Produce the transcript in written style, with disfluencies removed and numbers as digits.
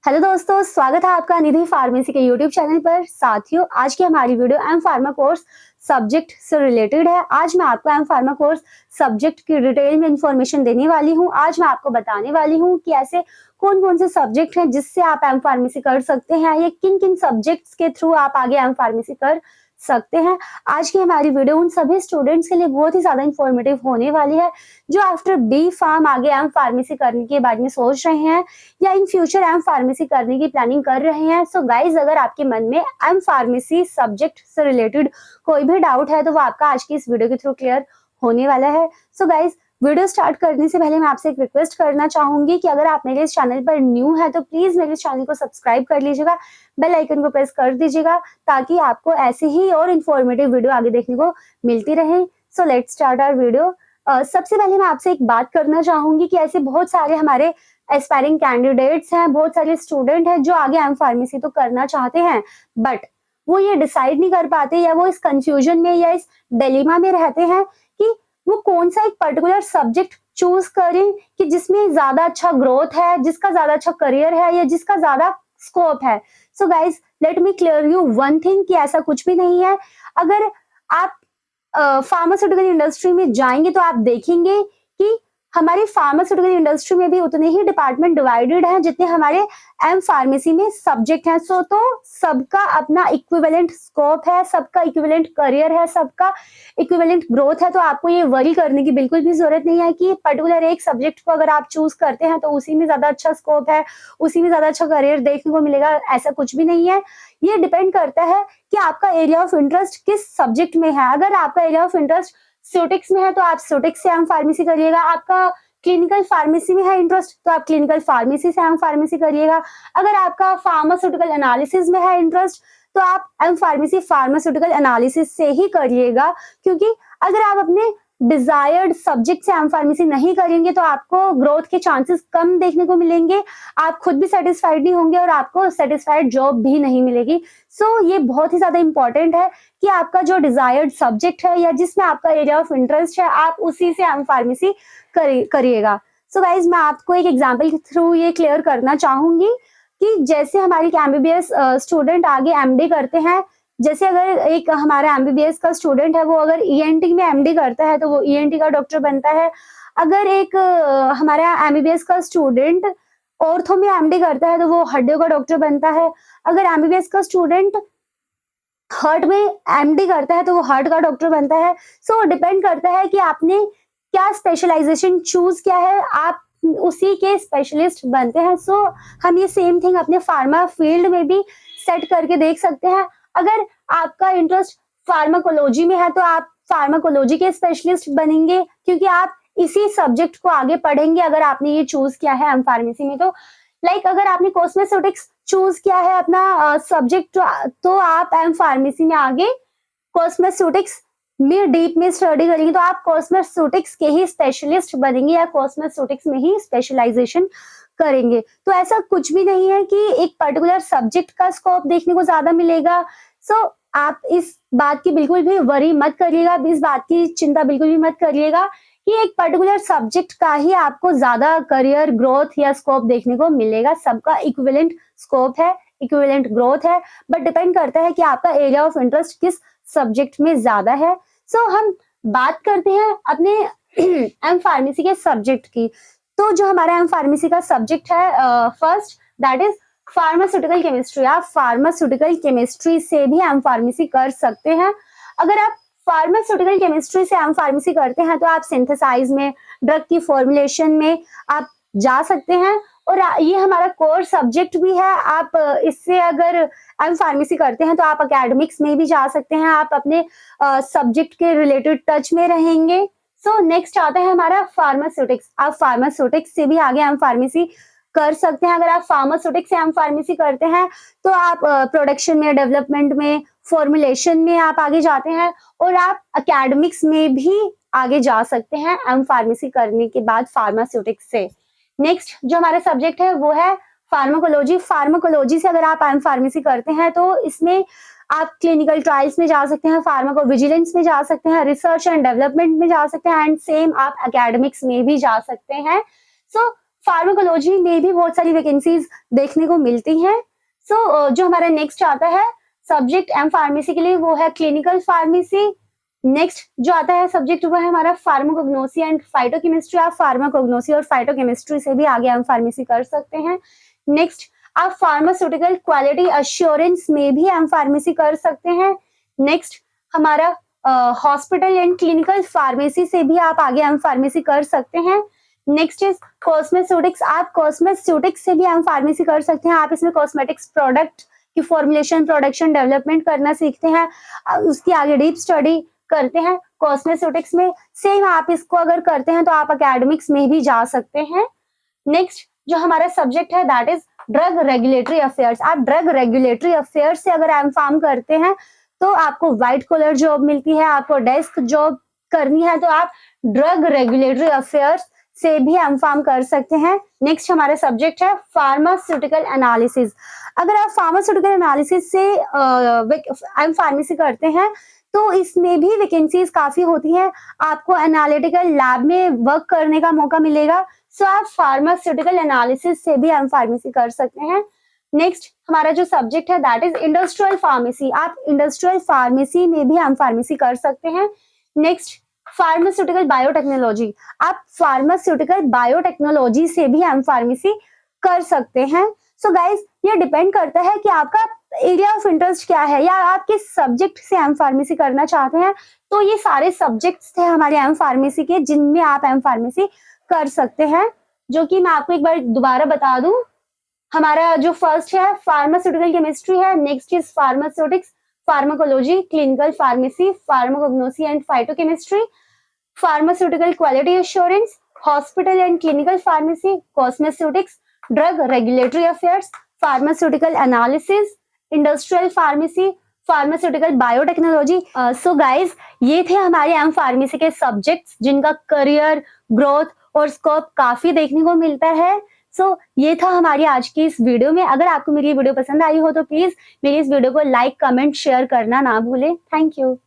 Hello दोस्तों, स्वागत है आपका निधि फार्मेसी के यूट्यूब चैनल पर। साथियों, आज की हमारी video M pharma course subject से रिलेटेड है। आज मैं आपको एम फार्मा कोर्स सब्जेक्ट की डिटेल में इंफॉर्मेशन देने वाली हूं। आज मैं आपको बताने वाली हूं कि ऐसे कौन कौन से सब्जेक्ट हैं जिससे आप एम फार्मेसी कर सकते हैं, या किन किन सब्जेक्ट्स के थ्रू आप आगे एम फार्मेसी कर सकते हैं। आज की हमारी वीडियो उन सभी स्टूडेंट्स के लिए बहुत ही ज्यादा इंफॉर्मेटिव होने वाली है जो आफ्टर बी फार्म आगे एम फार्मेसी करने के बारे में सोच रहे हैं या इन फ्यूचर एम फार्मेसी करने की प्लानिंग कर रहे हैं। सो गाइज, अगर आपके मन में एम फार्मेसी सब्जेक्ट से रिलेटेड कोई भी डाउट है तो वो आपका आज की इस वीडियो के थ्रू क्लियर होने वाला है। सो गाइज, वीडियो स्टार्ट करने से पहले मैं आपसे एक रिक्वेस्ट करना चाहूंगी कि अगर आप मेरे इस चैनल पर न्यू है तो प्लीज मेरे चैनल को सब्सक्राइब कर लीजिएगा, बेल आइकन को प्रेस कर दीजिएगा ताकि आपको ऐसे ही और इन्फॉर्मेटिव वीडियो आगे देखने को मिलती रहे। So let's start our video. सबसे पहले मैं आपसे एक बात करना चाहूंगी कि ऐसे बहुत सारे हमारे एस्पायरिंग कैंडिडेट्स हैं, बहुत सारे स्टूडेंट हैं जो आगे एम फार्मेसी तो करना चाहते हैं, बट वो ये डिसाइड नहीं कर पाते या वो इस कंफ्यूजन में या इस डिलेमा में रहते हैं कि वो कौन सा एक पर्टिकुलर सब्जेक्ट चूज करें कि जिसमें ज्यादा अच्छा ग्रोथ है, जिसका ज्यादा अच्छा करियर है या जिसका ज्यादा स्कोप है। So guys, let me clear you one thing कि ऐसा कुछ भी नहीं है। अगर आप फार्मास्यूटिकल इंडस्ट्री में जाएंगे तो आप देखेंगे कि हमारी फार्मास्यूटिकल इंडस्ट्री में भी उतने ही डिपार्टमेंट डिवाइडेड हैं जितने हमारे एम फार्मेसी में सब्जेक्ट हैं। सो तो सबका अपना इक्विवेलेंट स्कोप है, सबका इक्विवेलेंट करियर है, सबका इक्विवेलेंट ग्रोथ है। तो आपको ये वरी करने की बिल्कुल भी जरूरत नहीं है कि पर्टिकुलर एक सब्जेक्ट को अगर आप चूज करते हैं तो उसी में ज्यादा अच्छा स्कोप है, उसी में ज्यादा अच्छा करियर देखने को मिलेगा। ऐसा कुछ भी नहीं है। ये डिपेंड करता है कि आपका एरिया ऑफ इंटरेस्ट किस सब्जेक्ट में है। अगर आपका एरिया ऑफ इंटरेस्ट स्यूटिक्स में है तो आप स्यूटिक्स से एम फार्मेसी करिएगा। आपका क्लिनिकल फार्मेसी में है इंटरेस्ट तो आप क्लिनिकल फार्मेसी से एम फार्मेसी करिएगा। अगर आपका फार्मास्यूटिकल एनालिसिस में है इंटरेस्ट तो आप एम फार्मेसी फार्मास्यूटिकल एनालिसिस से ही करिएगा, क्योंकि अगर आप अपने डिजायर्ड सब्जेक्ट से एम फार्मेसी नहीं करेंगे तो आपको ग्रोथ के चांसेस कम देखने को मिलेंगे, आप खुद भी सेटिस्फाइड नहीं होंगे और आपको सेटिस्फाइड जॉब भी नहीं मिलेगी। सो ये बहुत ही ज्यादा इंपॉर्टेंट है कि आपका जो डिजायर्ड सब्जेक्ट है या जिसमें आपका एरिया ऑफ इंटरेस्ट है आप उसी से एम फार्मेसी करिएगा। सो गाइज, मैं आपको एक एग्जाम्पल के थ्रू ये क्लियर करना चाहूंगी कि जैसे हमारी एमबीबीएस स्टूडेंट आगे एमडी करते हैं, जैसे अगर एक हमारा एमबीबीएस का स्टूडेंट है वो अगर ईएनटी में एमडी करता है तो वो ईएनटी का डॉक्टर बनता है। अगर एक हमारा एमबीबीएस का स्टूडेंट ऑर्थो में एमडी करता है तो वो हड्डियों का डॉक्टर बनता है। अगर एमबीबीएस का स्टूडेंट हार्ट में एमडी करता है तो वो हार्ट का डॉक्टर बनता है। सो डिपेंड करता है कि आपने क्या स्पेशलाइजेशन चूज किया है, आप उसी के स्पेशलिस्ट बनते हैं। सो हम ये सेम थिंग अपने फार्मा फील्ड में भी सेट करके देख सकते हैं। अगर आपका इंटरेस्ट फार्माकोलॉजी में है तो आप फार्माकोलॉजी के स्पेशलिस्ट बनेंगे, क्योंकि आप इसी सब्जेक्ट को आगे पढ़ेंगे अगर आपने ये चूज किया है एम फार्मेसी में। तो अगर आपने कॉस्मेटिक्स चूज किया है अपना सब्जेक्ट तो आप एम फार्मेसी में आगे कॉस्मेटिक्स में डीप में स्टडी करेंगे तो आप कॉस्मेटिक्स के ही स्पेशलिस्ट बनेंगे या कॉस्मेटिक्स में ही स्पेशलाइजेशन करेंगे। तो ऐसा कुछ भी नहीं है कि एक पर्टिकुलर सब्जेक्ट का स्कोप देखने को ज्यादा मिलेगा। सो आप इस बात की बिल्कुल भी वरी मत करिएगा, इस बात की चिंता बिल्कुल भी मत करिएगा कि एक पर्टिकुलर सब्जेक्ट का ही आपको ज्यादा करियर ग्रोथ या स्कोप देखने को मिलेगा। सबका इक्विवेलेंट स्कोप है, इक्विवेलेंट ग्रोथ है, बट डिपेंड करता है कि आपका एरिया ऑफ इंटरेस्ट किस सब्जेक्ट में ज्यादा है। सो हम बात करते हैं अपने एम फार्मेसी के सब्जेक्ट की। तो जो हमारा एम फार्मेसी का सब्जेक्ट है first, that is pharmaceutical chemistry. आप फार्मास्यूटिकल केमिस्ट्री से भी एम फार्मेसी कर सकते हैं। अगर आप फार्मास्यूटिकल केमिस्ट्री से एम फार्मेसी करते हैं तो आप सिंथेसाइज में, ड्रग की फॉर्मुलेशन में आप जा सकते हैं और ये हमारा कोर सब्जेक्ट भी है। आप इससे अगर एम फार्मेसी करते हैं तो आप एकेडमिक्स में भी जा सकते हैं, आप अपने सब्जेक्ट के रिलेटेड टच में रहेंगे। सो नेक्स्ट आता है हमारा फार्मास्यूटिक्स। आप फार्मास्यूटिक्स से भी आगे एम फार्मेसी कर सकते हैं। अगर आप फार्मास्यूटिक्स से एम फार्मेसी करते हैं तो आप प्रोडक्शन में, डेवलपमेंट में, फॉर्मुलेशन में आप आगे जाते हैं और आप एकेडमिक्स में भी आगे जा सकते हैं एम फार्मेसी करने के बाद फार्मास्यूटिक्स से। नेक्स्ट जो हमारा सब्जेक्ट है वो है फार्माकोलॉजी। फार्माकोलॉजी से अगर आप एम फार्मेसी करते हैं तो इसमें आप क्लिनिकल ट्रायल्स में जा सकते हैं, फार्माकोविजिलेंस में जा सकते हैं, रिसर्च एंड डेवलपमेंट में जा सकते हैं एंड सेम आप एकेडमिक्स में भी जा सकते हैं। सो फार्माकोलॉजी में भी बहुत सारी वैकेंसीज देखने को मिलती हैं। सो जो हमारा नेक्स्ट आता है सब्जेक्ट एम फार्मेसी के लिए वो है क्लिनिकल फार्मेसी। नेक्स्ट जो आता है सब्जेक्ट वो है हमारा फार्माकोग्नोसी एंड फाइटोकेमिस्ट्री। आप फार्माकोग्नोसी और फाइटोकेमिस्ट्री से भी आगे एम फार्मेसी कर सकते हैं। नेक्स्ट आप फार्मास्यूटिकल क्वालिटी अश्योरेंस में भी एम फार्मेसी कर सकते हैं। नेक्स्ट हमारा हॉस्पिटल एंड क्लिनिकल फार्मेसी से भी आप आगे एम फार्मेसी कर सकते हैं। Next is cosmeceutics. आप कॉस्मेस्यूटिक्स से भी एम फार्मेसी कर सकते हैं। आप इसमें कॉस्मेटिक्स प्रोडक्ट की फॉर्मुलेशन, प्रोडक्शन, डेवलपमेंट करना सीखते हैं, उसकी आगे डीप स्टडी करते हैं कॉस्मेस्यूटिक्स में। सेम आप इसको अगर करते हैं तो आप एकेडमिक्स में भी जा सकते हैं। नेक्स्ट जो हमारा सब्जेक्ट है that is drug regulatory affairs. आप ड्रग रेगुलेटरी अफेयर्स से अगर एम फार्म करते हैं तो आपको व्हाइट कॉलर जॉब मिलती है, आपको डेस्क जॉब करनी है तो आप ड्रग रेगुलेटरी अफेयर्स से भी एम फार्म कर सकते हैं। नेक्स्ट हमारा सब्जेक्ट है फार्मास्यूटिकल एनालिसिस। अगर आप फार्मास्यूटिकल एनालिसिस से एम फार्मेसी करते हैं तो इसमें भी वैकेंसीज काफी होती हैं, आपको एनालिटिकल लैब में वर्क करने का मौका मिलेगा। सो आप फार्मास्यूटिकल एनालिसिस से भी एम फार्मेसी कर सकते हैं। नेक्स्ट हमारा जो सब्जेक्ट है दैट इज इंडस्ट्रियल फार्मेसी। आप इंडस्ट्रियल फार्मेसी में भी एम फार्मेसी कर सकते हैं। Next pharmaceutical biotechnology. आप फार्मास्यूटिकल बायोटेक्नोलॉजी से भी एम फार्मेसी कर सकते हैं। सो गाइज ये डिपेंड करता है कि आपका एरिया ऑफ इंटरेस्ट क्या है या आप किस सब्जेक्ट से एम फार्मेसी करना चाहते हैं। तो ये सारे सब्जेक्ट्स थे हमारे एम फार्मेसी के जिनमें आप एम फार्मेसी कर सकते हैं, जो कि मैं आपको एक बार दोबारा बता दूं। हमारा जो फर्स्ट है फार्मास्यूटिकल केमिस्ट्री है, next is pharmaceutics, pharmacology, clinical pharmacy, pharmacognosy and phytochemistry, pharmaceutical quality assurance, hospital and clinical pharmacy, cosmeceutics, drug regulatory affairs, pharmaceutical analysis, industrial pharmacy, pharmaceutical biotechnology. So guys ये थे हमारे M pharmacy के subjects जिनका career growth और scope काफी देखने को मिलता है। सो ये था हमारी आज की इस वीडियो में। अगर आपको मेरी वीडियो पसंद आई हो तो प्लीज मेरी इस वीडियो को लाइक, कमेंट, शेयर करना ना भूलें। Thank you.